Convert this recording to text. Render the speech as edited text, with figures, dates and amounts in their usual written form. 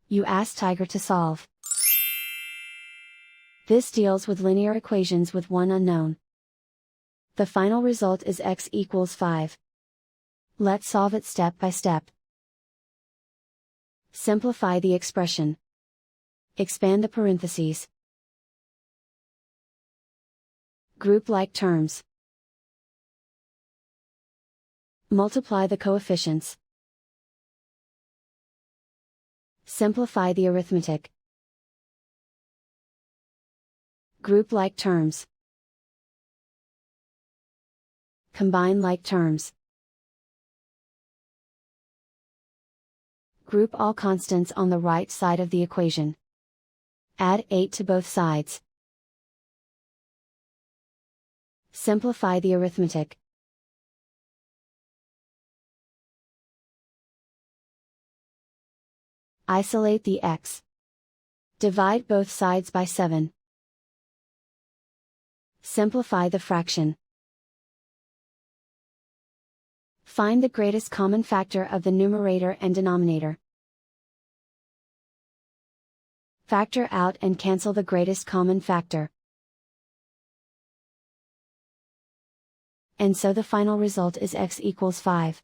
You ask Tiger to solve. This deals with linear equations with one unknown. The final result is x equals 5. Let's solve it step by step. Simplify the expression. Expand the parentheses. Group like terms. Multiply the coefficients. Simplify the arithmetic. Group like terms. Combine like terms. Group all constants on the right side of the equation. Add 8 to both sides. Simplify the arithmetic. Isolate the x. Divide both sides by 7. Simplify the fraction. Find the greatest common factor of the numerator and denominator. Factor out and cancel the greatest common factor. And so the final result is x equals 5.